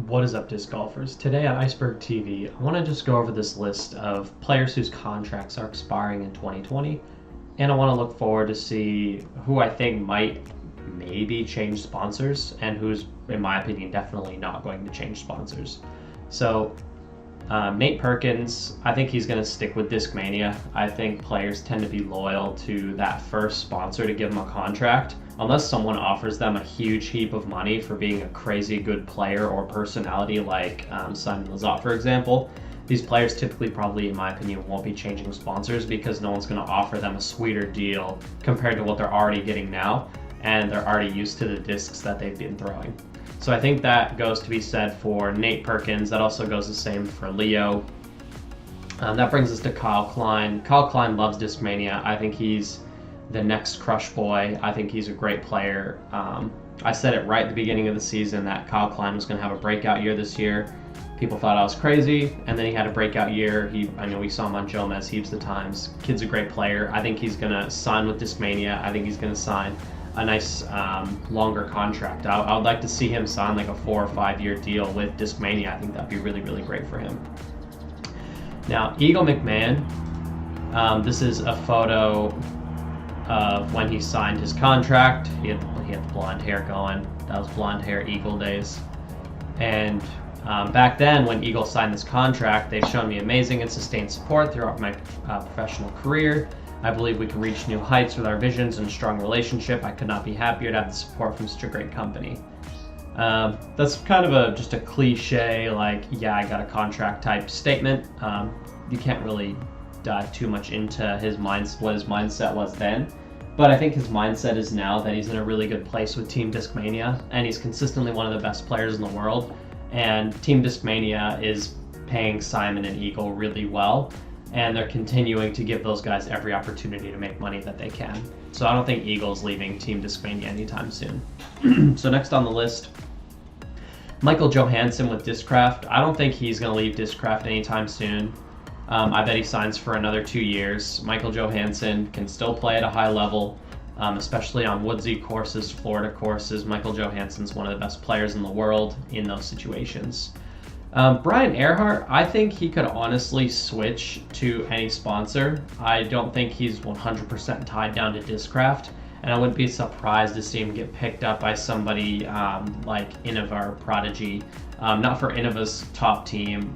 What is up, disc golfers? Today on Iceberg TV, I want to just go over this list of players whose contracts are expiring in 2020, and I want to look forward to see who I think might maybe change sponsors and who's, in my opinion, definitely not going to change sponsors. So, Nate Perkins, I think he's going to stick with Discmania. I think players tend to be loyal to that first sponsor to give them a contract, unless someone offers them a huge heap of money for being a crazy good player or personality like Simon Lizotte, for example. These players typically probably, in my opinion, won't be changing sponsors because no one's going to offer them a sweeter deal compared to what they're already getting now, and they're already used to the discs that they've been throwing. So I think that goes to be said for Nate Perkins. That also goes the same for Leo. That brings us to Kyle Klein. Kyle Klein loves Discmania. I think he's the next Crush Boy. I think he's a great player. I said it right at the beginning of the season that Kyle Klein was going to have a breakout year this year. People thought I was crazy, and then he had a breakout year. I know we saw him on Jomez heaps of times. Kid's a great player. I think he's going to sign with Discmania. I think he's going to sign a nice longer contract. I would like to see him sign like a 4 or 5 year deal with Discmania. I think that'd be really, really great for him. Now, Eagle McMahon. This is a photo of when he signed his contract. He had the blonde hair going. That was blonde hair Eagle days. And back then, when Eagle signed this contract, they've shown me amazing and sustained support throughout my professional career. I believe we can reach new heights with our visions and strong relationship. I could not be happier to have the support from such a great company. That's kind of just a cliche, like, yeah, I got a contract type statement. You can't really dive too much into what his mindset was then. But I think his mindset is now that he's in a really good place with Team Discmania, and he's consistently one of the best players in the world. And Team Discmania is paying Simon and Eagle really well, and they're continuing to give those guys every opportunity to make money that they can. So I don't think Eagle's leaving Team Discmania anytime soon. So next on the list, Michael Johansson with Discraft. I don't think he's going to leave Discraft anytime soon. I bet he signs for another 2 years. Michael Johansson can still play at a high level, especially on woodsy courses, Florida courses. Michael Johansson's one of the best players in the world in those situations. Brian Earhart, I think he could honestly switch to any sponsor. I don't think he's 100% tied down to Discraft, and I wouldn't be surprised to see him get picked up by somebody like Innova or Prodigy. Not for Innova's top team,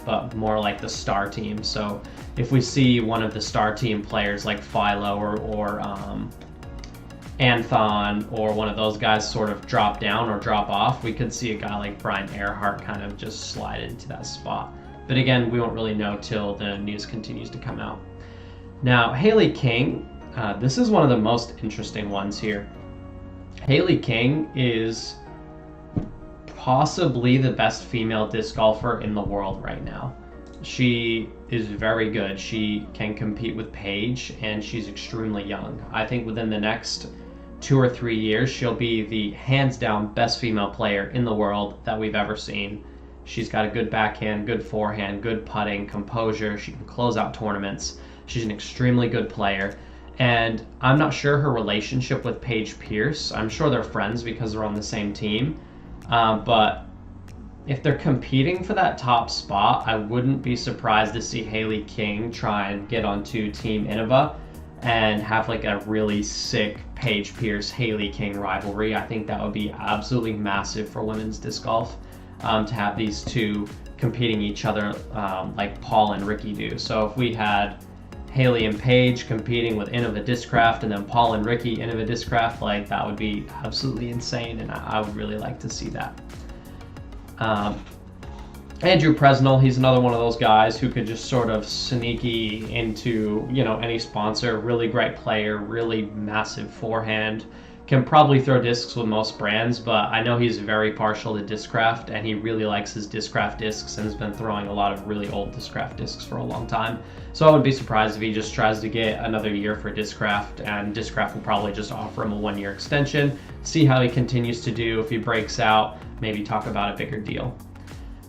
but more like the star team. So if we see one of the star team players like Philo or Anthon or one of those guys sort of drop down or drop off, we could see a guy like Brian Earhart kind of just slide into that spot. But again, we won't really know till the news continues to come out. Now, Haley King, this is one of the most interesting ones here. Haley King is possibly the best female disc golfer in the world right now. She is very good. She can compete with Paige, and she's extremely young. I think within the next 2 or 3 years, she'll be the hands down best female player in the world that we've ever seen. She's got a good backhand, good forehand, good putting, composure. She can close out tournaments. She's an extremely good player. And I'm not sure her relationship with Paige Pierce. I'm sure they're friends because they're on the same team. But if they're competing for that top spot, I wouldn't be surprised to see Haley King try and get onto Team Innova and have like a really sick Paige Pierce Haley King rivalry. I think that would be absolutely massive for women's disc golf, to have these two competing each other like Paul and Ricky do. So if we had Haley and Paige competing with Innova Discraft and then Paul and Ricky Innova Discraft, like that would be absolutely insane, and I would really like to see that. Andrew Presnell, he's another one of those guys who could just sort of sneaky into, any sponsor. Really great player, really massive forehand. Can probably throw discs with most brands, but I know he's very partial to Discraft, and he really likes his Discraft discs and has been throwing a lot of really old Discraft discs for a long time. So I wouldn't be surprised if he just tries to get another year for Discraft, and Discraft will probably just offer him a 1-year extension, see how he continues to do. If he breaks out, maybe talk about a bigger deal.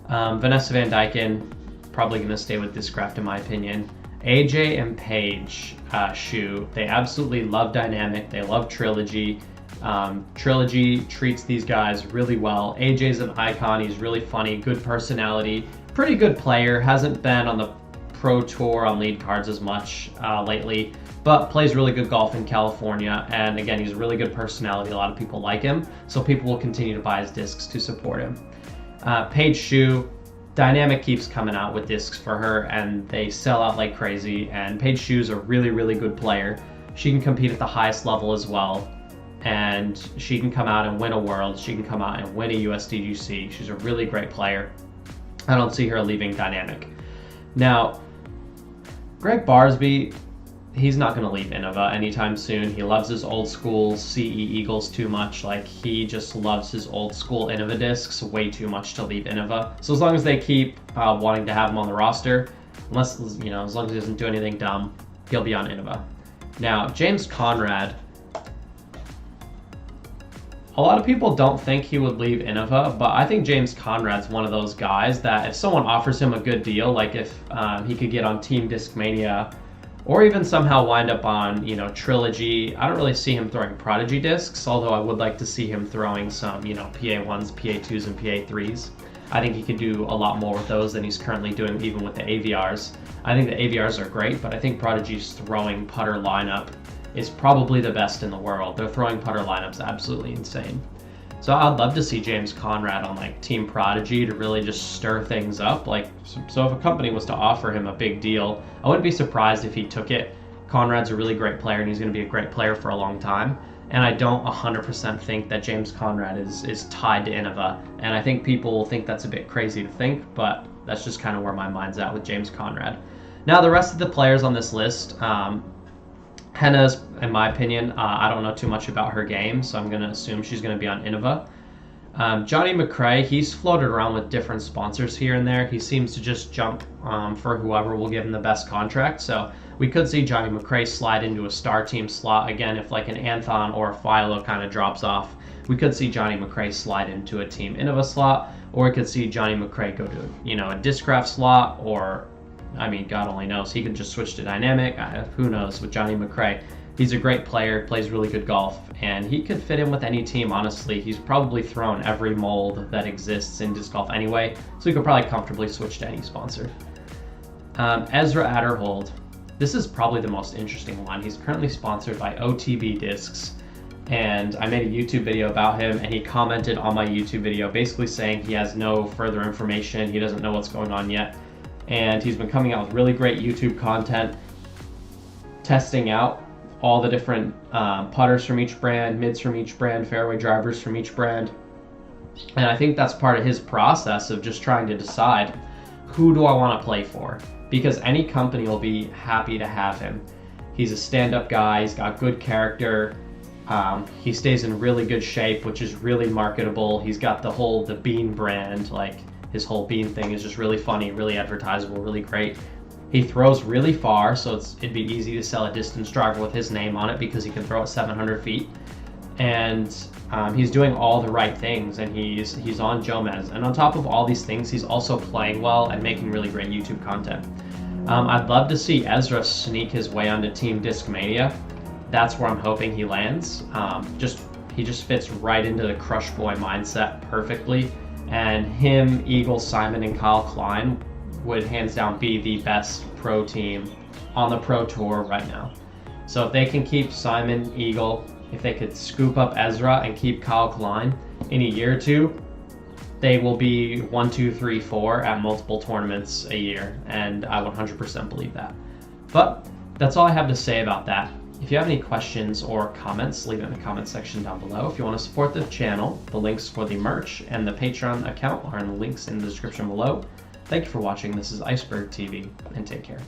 Vanessa Van Dyken, probably going to stay with Discraft in my opinion. AJ and Paige Shu, they absolutely love Dynamic, they love Trilogy. Trilogy treats these guys really well. AJ's an icon. He's really funny, good personality, pretty good player. Hasn't been on the Pro Tour on lead cards as much lately, but plays really good golf in California. And again, he's a really good personality. A lot of people like him, so people will continue to buy his discs to support him. Paige Shue, Dynamic keeps coming out with discs for her, and they sell out like crazy. And Paige Shue's a really, really good player. She can compete at the highest level as well, and she can come out and win a World. She can come out and win a USDGC. She's a really great player. I don't see her leaving Dynamic. Now, Greg Barsby, he's not going to leave Innova anytime soon. He loves his old school CE Eagles too much. Like, he just loves his old school Innova discs way too much to leave Innova. So as long as they keep wanting to have him on the roster, unless, you know, as long as he doesn't do anything dumb, he'll be on Innova. Now, James Conrad, a lot of people don't think he would leave Innova, but I think James Conrad's one of those guys that if someone offers him a good deal, like if he could get on Team Discmania, or even somehow wind up on, you know, Trilogy. I don't really see him throwing Prodigy discs, although I would like to see him throwing some, you know, PA1s, PA2s, and PA3s. I think he could do a lot more with those than he's currently doing even with the AVRs. I think the AVRs are great, but I think Prodigy's throwing putter lineup is probably the best in the world. Their throwing putter lineup's absolutely insane. So I'd love to see James Conrad on like Team Prodigy to really just stir things up. Like, so if a company was to offer him a big deal, I wouldn't be surprised if he took it. Conrad's a really great player, and he's going to be a great player for a long time. And I don't 100% think that James Conrad is tied to Innova. And I think people will think that's a bit crazy to think, but that's just kind of where my mind's at with James Conrad. Now, the rest of the players on this list, Henna's, in my opinion, I don't know too much about her game, so I'm going to assume she's going to be on Innova. Johnny McRae, he's floated around with different sponsors here and there. He seems to just jump for whoever will give him the best contract. So we could see Johnny McRae slide into a star team slot. Again, if like an Anthon or a Philo kind of drops off, we could see Johnny McRae slide into a Team Innova slot, or we could see Johnny McRae go to, you know, a Discraft slot, or, I mean, God only knows. He could just switch to Dynamic. Who knows with Johnny McRae. He's a great player, plays really good golf, and he could fit in with any team, honestly. He's probably thrown every mold that exists in disc golf anyway, so he could probably comfortably switch to any sponsor. Ezra Aderhold. This is probably the most interesting one. He's currently sponsored by OTB Discs, and I made a YouTube video about him, and he commented on my YouTube video basically saying he has no further information, he doesn't know what's going on yet, and he's been coming out with really great YouTube content, testing out all the different putters from each brand, mids from each brand, fairway drivers from each brand. And I think that's part of his process of just trying to decide, who do I want to play for? Because any company will be happy to have him. He's a stand-up guy, he's got good character, he stays in really good shape, which is really marketable. He's got the Bean brand, like his whole Bean thing is just really funny, really advertisable, really great. He throws really far, so it'd be easy to sell a distance driver with his name on it because he can throw it 700 feet. And he's doing all the right things, and he's on Jomez. And on top of all these things, he's also playing well and making really great YouTube content. I'd love to see Ezra sneak his way onto Team Discmania. That's where I'm hoping he lands. He just fits right into the Crush Boy mindset perfectly. And him, Eagle, Simon, and Kyle Klein would hands down be the best pro team on the Pro Tour right now. So if they can keep Simon, Eagle, if they could scoop up Ezra and keep Kyle Klein in a year or two, they will be 1, 2, 3, 4 at multiple tournaments a year, and I 100% believe that. But that's all I have to say about that. If you have any questions or comments, leave it in the comment section down below. If you want to support the channel, the links for the merch and the Patreon account are in the links in the description below. Thank you for watching. This is Iceberg TV, and take care.